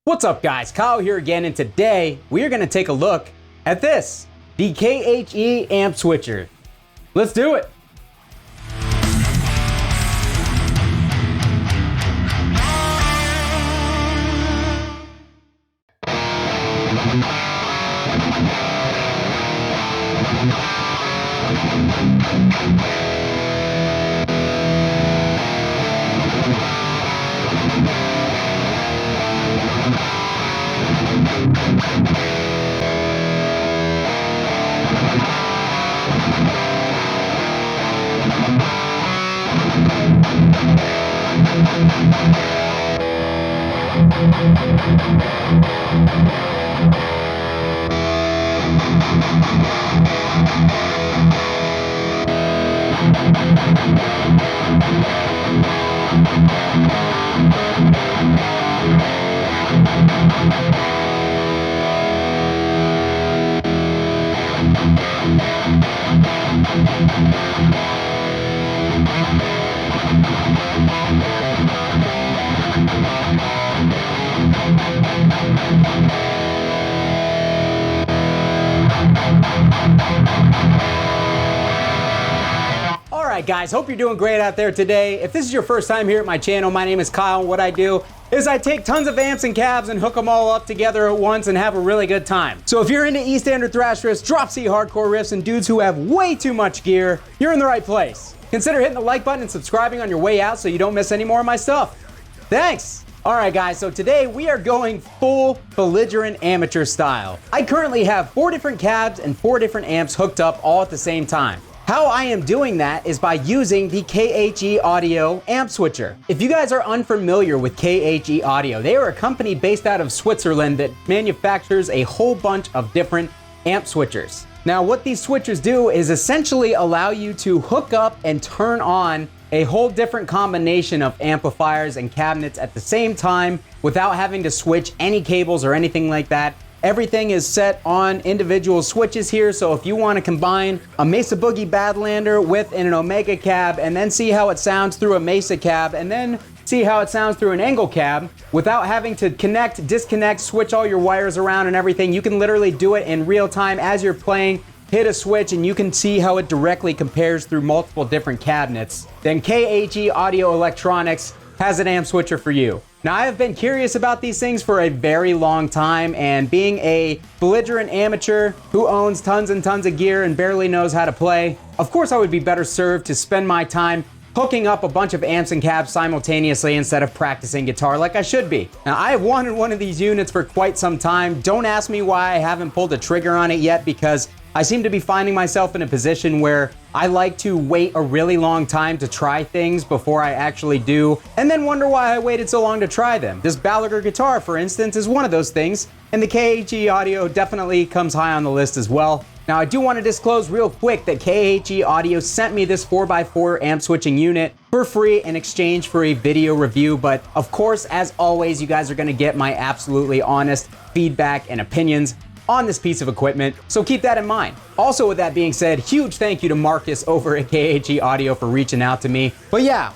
What's up guys, Kyle here again, and today we are going to take a look at this, the KHE amp switcher. Let's do it. Alright guys, hope you're doing great out there today. If this is your first time here at my channel, my name is Kyle, and what I do is I take tons of amps and cabs and hook them all up together at once and have a really good time. So if you're into E-standard thrash riffs, drop C hardcore riffs, and dudes who have way too much gear, you're in the right place. Consider hitting the like button and subscribing on your way out so you don't miss any more of my stuff. Thanks! Alright guys, so today we are going full belligerent amateur style. I currently have 4 different cabs and 4 different amps hooked up all at the same time. How I am doing that is by using the KHE Audio amp switcher. If you guys are unfamiliar with KHE Audio, they are a company based out of Switzerland that manufactures a whole bunch of different amp switchers. Now what these switchers do is essentially allow you to hook up and turn on a whole different combination of amplifiers and cabinets at the same time without having to switch any cables or anything like that. Everything is set on individual switches here, so if you want to combine a Mesa Boogie Badlander with an Omega cab and then see how it sounds through a Mesa cab and then see how it sounds through an Angle cab without having to connect, disconnect, switch all your wires around and everything, you can literally do it in real time as you're playing. Hit a switch and you can see how it directly compares through multiple different cabinets. Then KHE Audio Electronics has an amp switcher for you. Now I have been curious about these things for a very long time, and being a belligerent amateur who owns tons and tons of gear and barely knows how to play, of course I would be better served to spend my time hooking up a bunch of amps and cabs simultaneously instead of practicing guitar like I should be. Now I have wanted one of these units for quite some time. Don't ask me why I haven't pulled the trigger on it yet, because I seem to be finding myself in a position where I like to wait a really long time to try things before I actually do, and then wonder why I waited so long to try them. This Gallagher guitar, for instance, is one of those things, and the KHE Audio definitely comes high on the list as well. Now I do want to disclose real quick that KHE Audio sent me this 4x4 amp switching unit for free in exchange for a video review, but of course, as always, you guys are going to get my absolutely honest feedback and opinions on this piece of equipment, so keep that in mind. Also, with that being said, huge thank you to Marcus over at KHE Audio for reaching out to me. But yeah,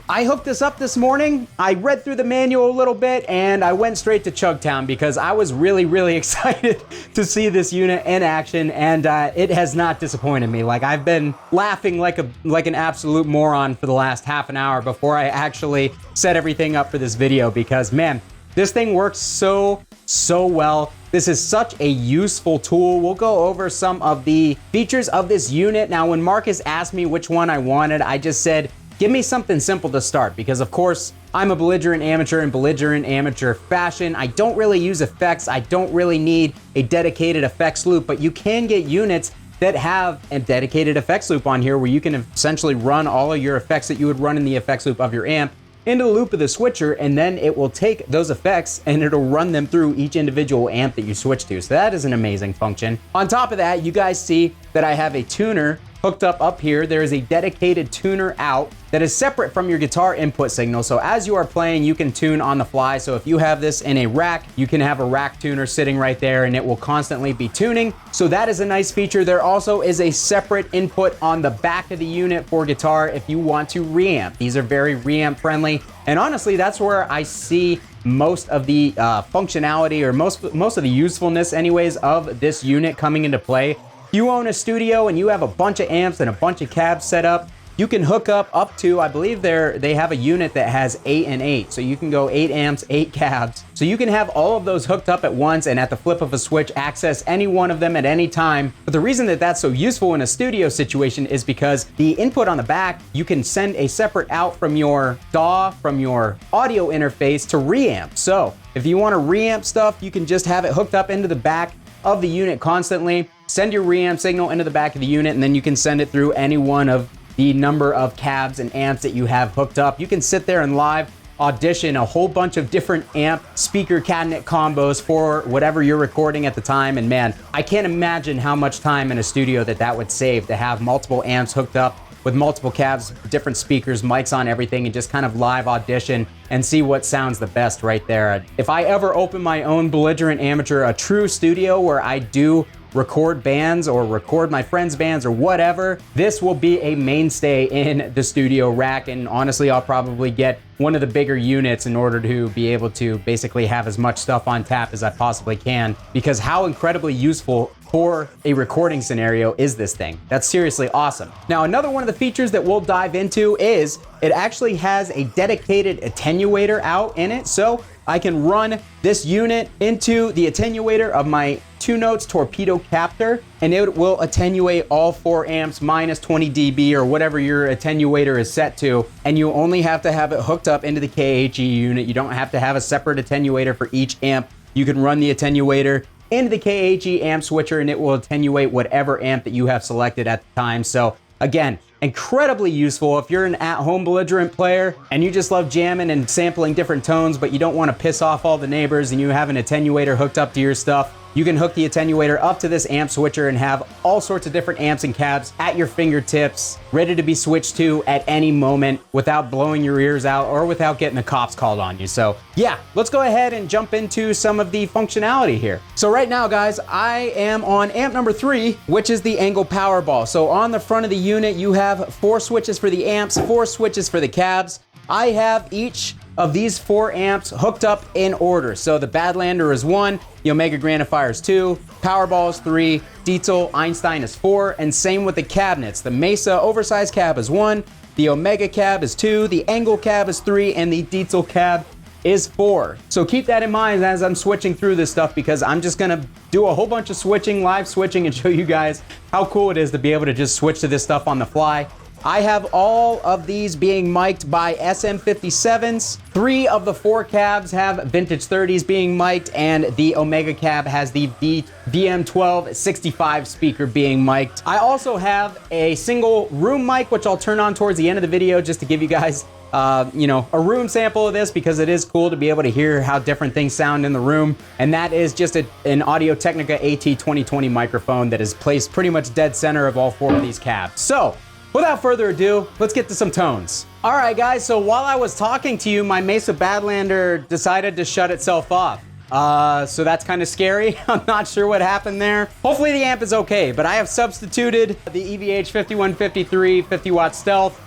I hooked this up this morning. I read through the manual a little bit and I went straight to Chugtown because I was really excited to see this unit in action, and it has not disappointed me. Like, I've been laughing like an absolute moron for the last half an hour before I actually set everything up for this video, because man, this thing works so well. This is such a useful tool. We'll go over some of the features of this unit. Now, when Marcus asked me which one I wanted, I just said, give me something simple to start, because of course, I'm a belligerent amateur in belligerent amateur fashion. I don't really use effects. I don't really need a dedicated effects loop, but you can get units that have a dedicated effects loop on here where you can essentially run all of your effects that you would run in the effects loop of your amp into the loop of the switcher, and then it will take those effects and it'll run them through each individual amp that you switch to. So that is an amazing function. On top of that, you guys see that I have a tuner hooked up here. There is a dedicated tuner out that is separate from your guitar input signal. So as you are playing, you can tune on the fly. So if you have this in a rack, you can have a rack tuner sitting right there and it will constantly be tuning. So that is a nice feature. There also is a separate input on the back of the unit for guitar if you want to reamp. These are very reamp friendly. And honestly, that's where I see most of the functionality, or most of the usefulness anyways of this unit coming into play. If you own a studio and you have a bunch of amps and a bunch of cabs set up, you can hook up to, I believe they have a unit that has 8 and 8. So you can go 8 amps, 8 cabs. So you can have all of those hooked up at once and at the flip of a switch, access any one of them at any time. But the reason that that's so useful in a studio situation is because the input on the back, you can send a separate out from your DAW, from your audio interface to reamp. So if you want to reamp stuff, you can just have it hooked up into the back of the unit constantly, send your reamp signal into the back of the unit, and then you can send it through any one of the number of cabs and amps that you have hooked up. You can sit there and live audition a whole bunch of different amp speaker cabinet combos for whatever you're recording at the time. And man, I can't imagine how much time in a studio that would save to have multiple amps hooked up with multiple cabs, different speakers, mics on everything, and just kind of live audition and see what sounds the best right there. If I ever open my own belligerent amateur, a true studio where I do record bands or record my friends' bands or whatever, this will be a mainstay in the studio rack. And honestly, I'll probably get one of the bigger units in order to be able to basically have as much stuff on tap as I possibly can, because how incredibly useful for a recording scenario is this thing. That's seriously awesome. Now, another one of the features that we'll dive into is it actually has a dedicated attenuator out in it. So I can run this unit into the attenuator of my 2 notes torpedo captor, and it will attenuate all 4 amps minus 20 dB or whatever your attenuator is set to. And you only have to have it hooked up into the KHE unit. You don't have to have a separate attenuator for each amp. You can run the attenuator into the KHE amp switcher and it will attenuate whatever amp that you have selected at the time. So again, incredibly useful if you're an at-home belligerent player and you just love jamming and sampling different tones, but you don't want to piss off all the neighbors and you have an attenuator hooked up to your stuff. You can hook the attenuator up to this amp switcher and have all sorts of different amps and cabs at your fingertips, ready to be switched to at any moment without blowing your ears out or without getting the cops called on you. So yeah, let's go ahead and jump into some of the functionality here. So right now, guys, I am on amp number 3, which is the angle Powerball. So on the front of the unit, you have 4 switches for the amps, 4 switches for the cabs. I have each of these 4 amps hooked up in order. So the Badlander is 1, the Omega Grandifier is 2, Powerball is 3, Dietzel Einstein is 4, and same with the cabinets. The Mesa oversized cab is 1, the Omega cab is 2, the Angle cab is 3, and the Dietzel cab is 4. So keep that in mind as I'm switching through this stuff, because I'm just gonna do a whole bunch of switching, live switching, and show you guys how cool it is to be able to just switch to this stuff on the fly. I have all of these being mic'd by SM57s. 3 of the 4 cabs have vintage 30s being mic'd, and the Omega cab has the VM1265 speaker being mic'd. I also have a single room mic, which I'll turn on towards the end of the video just to give you guys a room sample of this, because it is cool to be able to hear how different things sound in the room. And that is just an Audio-Technica AT2020 microphone that is placed pretty much dead center of all 4 of these cabs. So without further ado, let's get to some tones. All right, guys, so while I was talking to you, my Mesa Badlander decided to shut itself off. So that's kind of scary. I'm not sure what happened there. Hopefully the amp is okay, but I have substituted the EVH 5153 50-watt Stealth.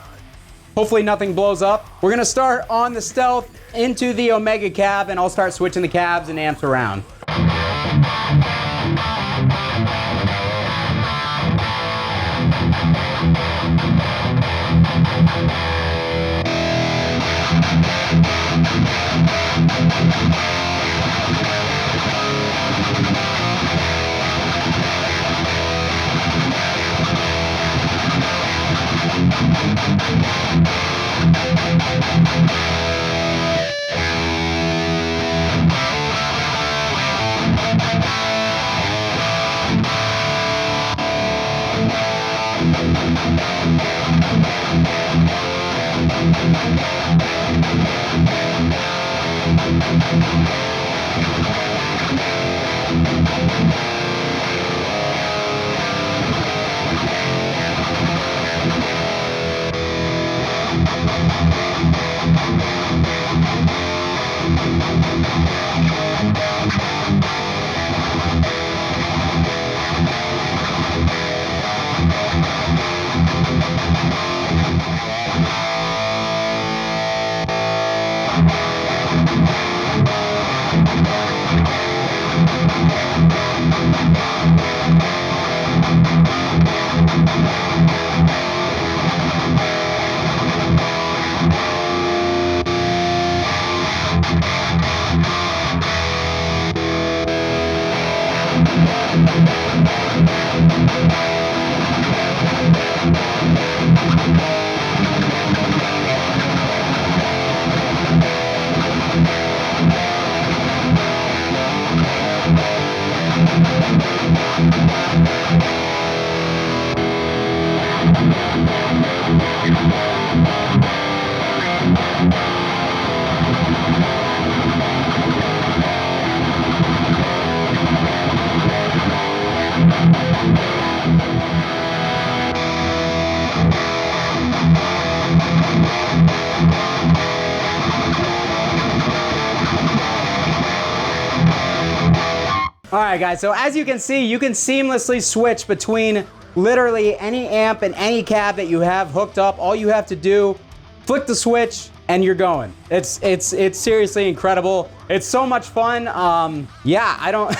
Hopefully nothing blows up. We're gonna start on the Stealth into the Omega cab, and I'll start switching the cabs and amps around. All right, guys, so as you can see, you can seamlessly switch between literally any amp and any cab that you have hooked up. All you have to do, flick the switch, and you're going. It's seriously incredible. It's so much fun. Yeah, I don't,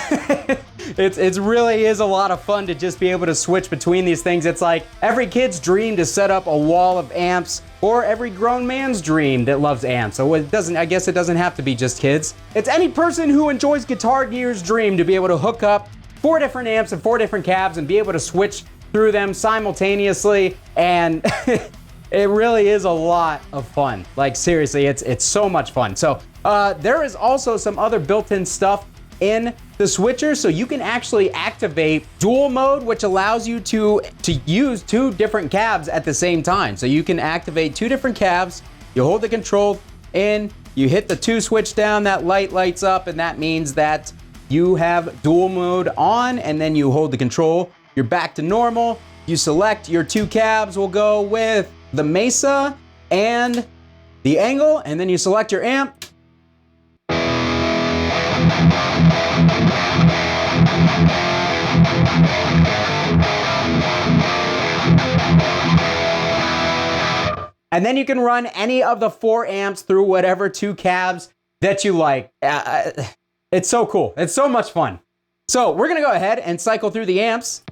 it really is a lot of fun to just be able to switch between these things. It's like every kid's dream to set up a wall of amps, or every grown man's dream that loves amps. So it doesn't, I guess it doesn't have to be just kids. It's any person who enjoys guitar gear's dream to be able to hook up 4 different amps and 4 different cabs and be able to switch through them simultaneously. And it really is a lot of fun. Like seriously, it's so much fun. So there is also some other built-in stuff in the switcher, so you can actually activate dual mode, which allows you to use 2 different cabs at the same time. So you can activate 2 different cabs, you hold the control in, you hit the 2 switch down, that light lights up, and that means that you have dual mode on, and then you hold the control, you're back to normal, you select your 2 cabs. Will go with the Mesa and the Angle, and then you select your amp. And then you can run any of the 4 amps through whatever 2 cabs that you like. It's so cool. It's so much fun. So we're gonna go ahead and cycle through the amps.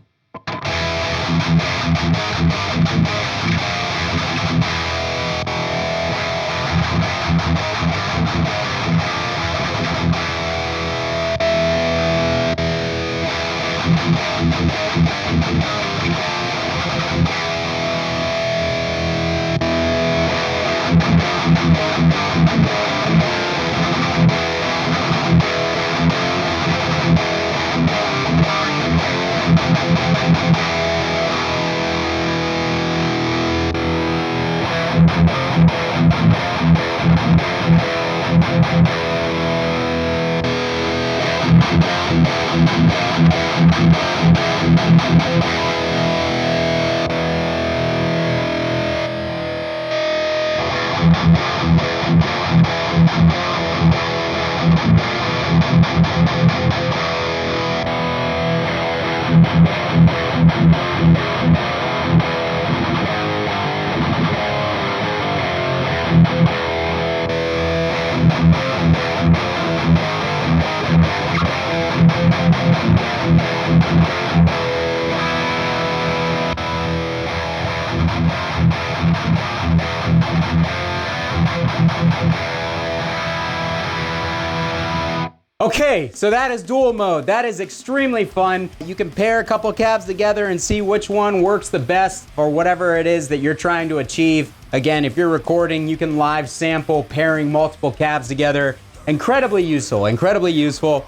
Okay, so that is dual mode. That is extremely fun. You can pair a couple cabs together and see which one works the best for whatever it is that you're trying to achieve. Again, if you're recording, you can live sample pairing multiple cabs together. Incredibly useful, incredibly useful.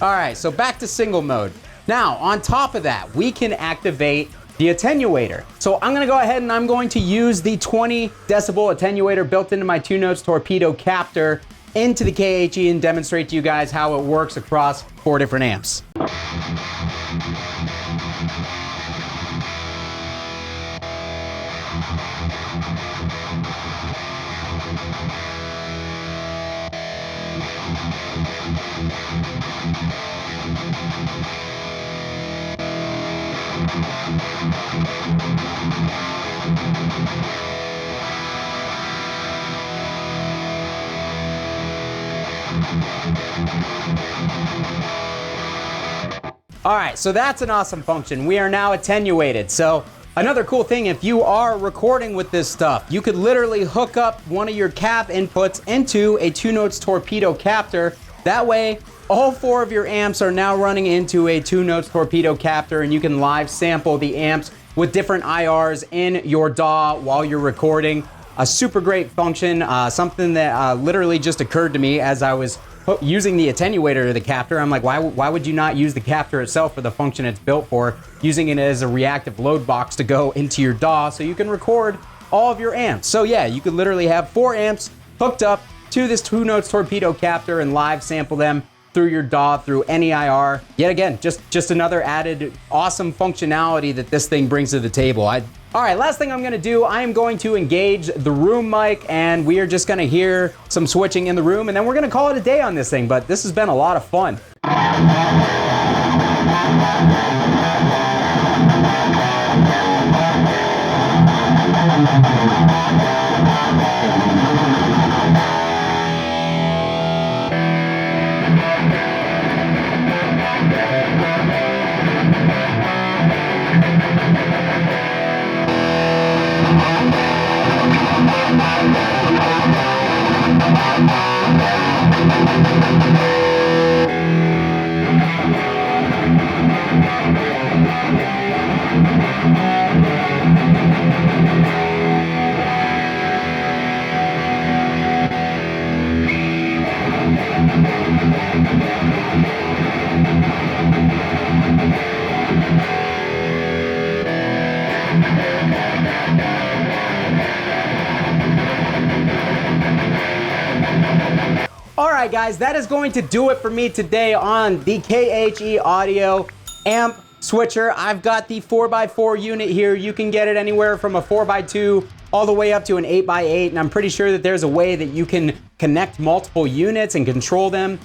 All right, so back to single mode. Now, on top of that, we can activate the attenuator. So I'm gonna go ahead and I'm going to use the 20 decibel attenuator built into my 2 Notes torpedo captor into the KHE and demonstrate to you guys how it works across 4 different amps. All right, so that's an awesome function. We are now attenuated. So Another cool thing, if you are recording with this stuff, you could literally hook up one of your cab inputs into a 2 Notes torpedo captor. That way, all 4 of your amps are now running into a 2 Notes torpedo captor, and you can live sample the amps with different IRs in your DAW while you're recording. A super great function, something that literally just occurred to me as I was using the attenuator to the captor. I'm like, why would you not use the captor itself for the function it's built for, using it as a reactive load box to go into your DAW so you can record all of your amps. So yeah, you could literally have 4 amps hooked up to this 2 Notes torpedo captor and live sample them through your DAW, through any IR. Yet again, just another added awesome functionality that this thing brings to the table. All right, last thing I'm gonna do, I am going to engage the room mic, and we are just gonna hear some switching in the room, and then we're gonna call it a day on this thing, but this has been a lot of fun. Alright guys, that is going to do it for me today on the KHE Audio amp switcher. I've got the 4x4 unit here. You can get it anywhere from a 4x2 all the way up to an 8x8, and I'm pretty sure that there's a way that you can connect multiple units and control them.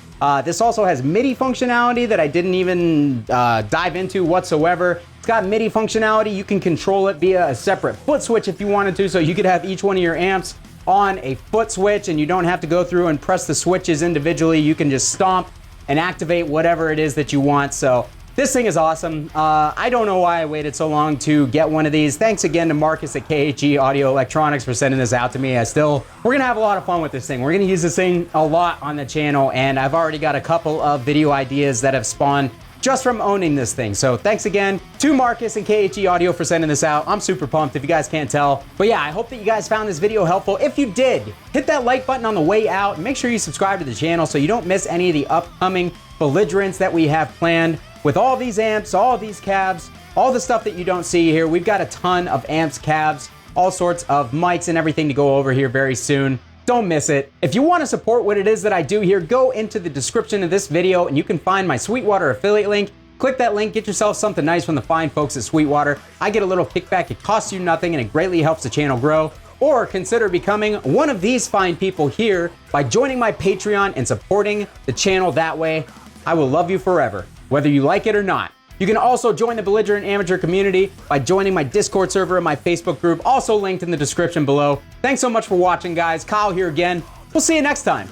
This also has MIDI functionality that I didn't even dive into whatsoever. It's got MIDI functionality. You can control it via a separate foot switch if you wanted to, so you could have each one of your amps on a foot switch, and you don't have to go through and press the switches individually. You can just stomp and activate whatever it is that you want. So this thing is awesome. I don't know why I waited so long to get one of these. Thanks again to Marcus at KHE Audio Electronics for sending this out to me. We're gonna have a lot of fun with this thing. We're gonna use this thing a lot on the channel, and I've already got a couple of video ideas that have spawned just from owning this thing. So thanks again to Marcus and KHE Audio for sending this out. I'm super pumped if you guys can't tell. But yeah, I hope that you guys found this video helpful. If you did, hit that like button on the way out, and make sure you subscribe to the channel so you don't miss any of the upcoming belligerents that we have planned with all these amps, all these cabs, all the stuff that you don't see here. We've got a ton of amps, cabs, all sorts of mics and everything to go over here very soon. Don't miss it. If you want to support what it is that I do here, go into the description of this video and you can find my Sweetwater affiliate link. Click that link, get yourself something nice from the fine folks at Sweetwater. I get a little kickback, it costs you nothing, and it greatly helps the channel grow. Or consider becoming one of these fine people here by joining my Patreon and supporting the channel that way. I will love you forever, whether you like it or not. You can also join the Belligerent Amateur community by joining my Discord server and my Facebook group, also linked in the description below. Thanks so much for watching, guys. Kyle here again. We'll see you next time.